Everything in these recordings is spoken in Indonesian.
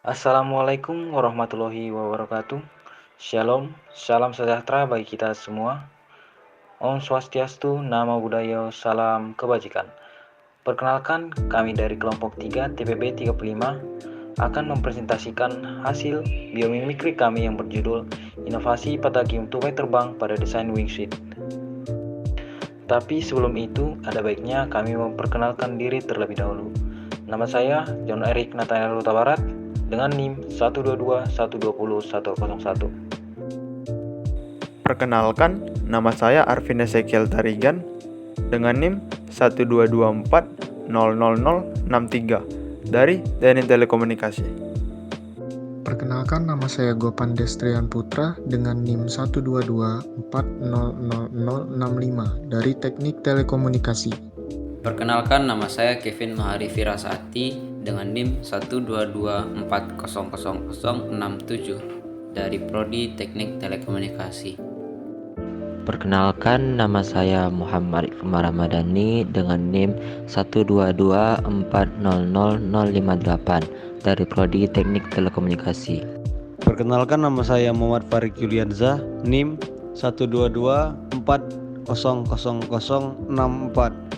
Assalamualaikum warahmatullahi wabarakatuh. Shalom, salam sejahtera bagi kita semua. Om Swastiastu, Namo Buddhaya, salam kebajikan. Perkenalkan, kami dari kelompok 3 TPB 35 akan mempresentasikan hasil biomimikri kami yang berjudul Inovasi Patagium Tupai Terbang pada Desain Wingsuit. Tapi sebelum itu, ada baiknya kami memperkenalkan diri terlebih dahulu. Nama saya John Eric Nathaniel Huta Barat dengan NIM 122120101. Perkenalkan, nama saya Arvin Ezekiel Tarigan dengan NIM 122400063 dari Teknik Telekomunikasi. Perkenalkan, nama saya Gopan Destrian Putra dengan NIM 122400065 dari Teknik Telekomunikasi. Perkenalkan, nama saya Kevin Mahari Firasati dengan NIM 122400067 dari Prodi Teknik Telekomunikasi. Perkenalkan, nama saya Muhammad Ikmar Ramadhani dengan NIM 122400058 dari Prodi Teknik Telekomunikasi. Perkenalkan, nama saya Muhammad Farid Julianza, NIM 122400064,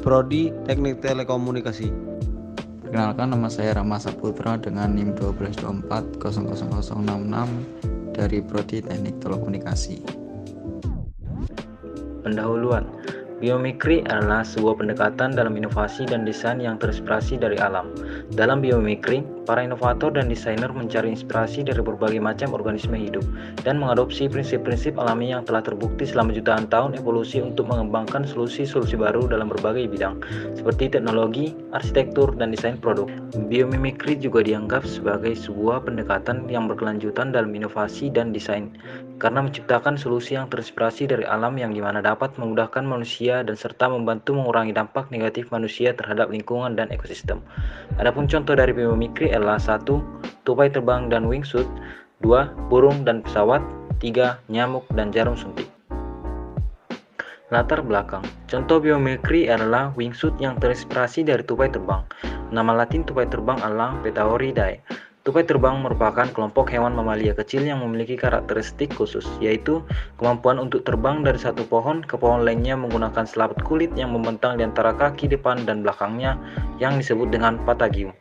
Prodi Teknik Telekomunikasi. Perkenalkan, nama saya Rama Saputra dengan NIM 122400066 dari Prodi Teknik Telekomunikasi. Pendahuluan, biomimikri adalah sebuah pendekatan dalam inovasi dan desain yang terinspirasi dari alam. Dalam biomimikri, para inovator dan desainer mencari inspirasi dari berbagai macam organisme hidup dan mengadopsi prinsip-prinsip alami yang telah terbukti selama jutaan tahun evolusi untuk mengembangkan solusi-solusi baru dalam berbagai bidang, seperti teknologi, arsitektur, dan desain produk. Biomimikri juga dianggap sebagai sebuah pendekatan yang berkelanjutan dalam inovasi dan desain, karena menciptakan solusi yang terinspirasi dari alam yang dimana dapat memudahkan manusia dan serta membantu mengurangi dampak negatif manusia terhadap lingkungan dan ekosistem. Adapun contoh dari biomimikri adalah 1. Tupai terbang dan wingsuit, 2. Burung dan pesawat, 3. Nyamuk dan jarum suntik. Latar belakang. Contoh biomimikri adalah wingsuit yang terinspirasi dari tupai terbang. Nama latin tupai terbang adalah Petauridae. Tupai terbang merupakan kelompok hewan mamalia kecil yang memiliki karakteristik khusus, yaitu kemampuan untuk terbang dari satu pohon ke pohon lainnya menggunakan selaput kulit yang membentang di antara kaki depan dan belakangnya yang disebut dengan patagium.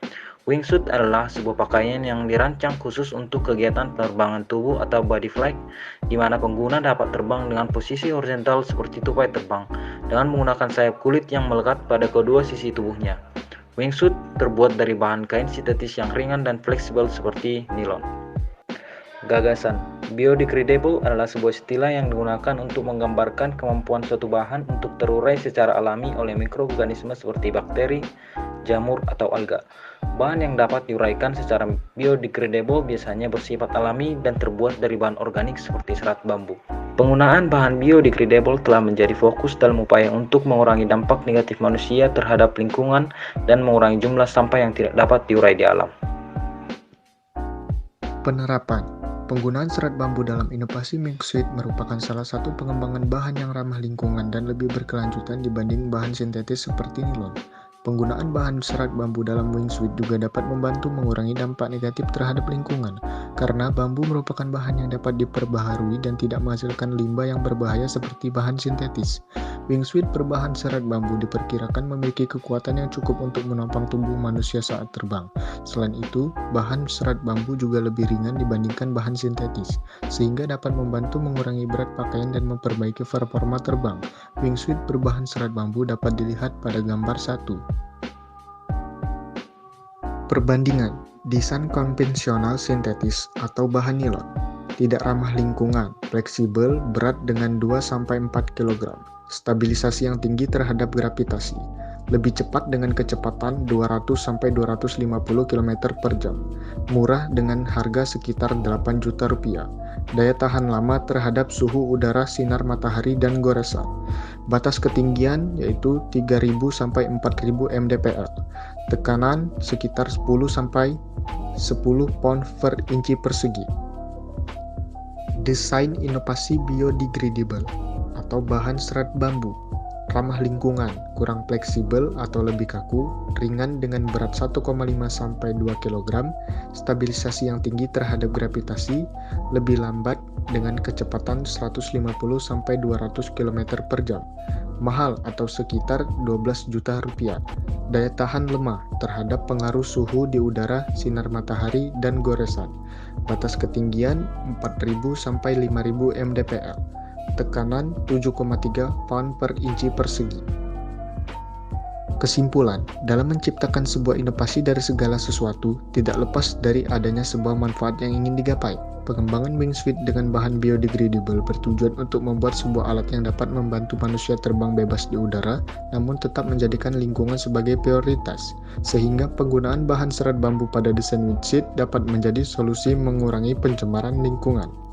Wingsuit adalah sebuah pakaian yang dirancang khusus untuk kegiatan penerbangan tubuh atau body flight, di mana pengguna dapat terbang dengan posisi horizontal seperti tupai terbang, dengan menggunakan sayap kulit yang melekat pada kedua sisi tubuhnya. Wingsuit terbuat dari bahan kain sintetis yang ringan dan fleksibel seperti nilon. Gagasan. Biodegradable adalah sebuah istilah yang digunakan untuk menggambarkan kemampuan suatu bahan untuk terurai secara alami oleh mikroorganisme seperti bakteri, jamur, atau alga. Bahan yang dapat diuraikan secara biodegradable biasanya bersifat alami dan terbuat dari bahan organik seperti serat bambu. Penggunaan bahan biodegradable telah menjadi fokus dalam upaya untuk mengurangi dampak negatif manusia terhadap lingkungan dan mengurangi jumlah sampah yang tidak dapat diurai di alam. Penerapan. Penggunaan serat bambu dalam inovasi wingsuit merupakan salah satu pengembangan bahan yang ramah lingkungan dan lebih berkelanjutan dibanding bahan sintetis seperti nilon. Penggunaan bahan serat bambu dalam wingsuit juga dapat membantu mengurangi dampak negatif terhadap lingkungan, karena bambu merupakan bahan yang dapat diperbaharui dan tidak menghasilkan limbah yang berbahaya seperti bahan sintetis. Wingsuit berbahan serat bambu diperkirakan memiliki kekuatan yang cukup untuk menopang tubuh manusia saat terbang. Selain itu, bahan serat bambu juga lebih ringan dibandingkan bahan sintetis, sehingga dapat membantu mengurangi berat pakaian dan memperbaiki performa terbang. Wingsuit berbahan serat bambu dapat dilihat pada gambar 1. Perbandingan. Desain konvensional sintetis atau bahan nilon tidak ramah lingkungan, fleksibel, berat dengan 2-4 kg, stabilisasi yang tinggi terhadap gravitasi, lebih cepat dengan kecepatan 200-250 km per jam, murah dengan harga sekitar 8 juta rupiah, daya tahan lama terhadap suhu udara, sinar matahari, dan goresan, batas ketinggian yaitu 3000-4000 mdpl, tekanan sekitar 10-10 pound per inci persegi. Desain inovasi biodegradable atau bahan serat bambu. ramah lingkungan, kurang fleksibel atau lebih kaku, ringan dengan berat 1,5 sampai 2 kg, stabilisasi yang tinggi terhadap gravitasi, lebih lambat dengan kecepatan 150 sampai 200 km per jam. Mahal atau sekitar 12 juta rupiah. Daya tahan lemah terhadap pengaruh suhu di udara, sinar matahari, dan goresan. Batas ketinggian 4.000 sampai 5.000 mdpl. Tekanan 7,3 pound per inci persegi. Kesimpulan, dalam menciptakan sebuah inovasi dari segala sesuatu, tidak lepas dari adanya sebuah manfaat yang ingin digapai. Pengembangan wingsuit dengan bahan biodegradable bertujuan untuk membuat sebuah alat yang dapat membantu manusia terbang bebas di udara, namun tetap menjadikan lingkungan sebagai prioritas, sehingga penggunaan bahan serat bambu pada desain wingsuit dapat menjadi solusi mengurangi pencemaran lingkungan.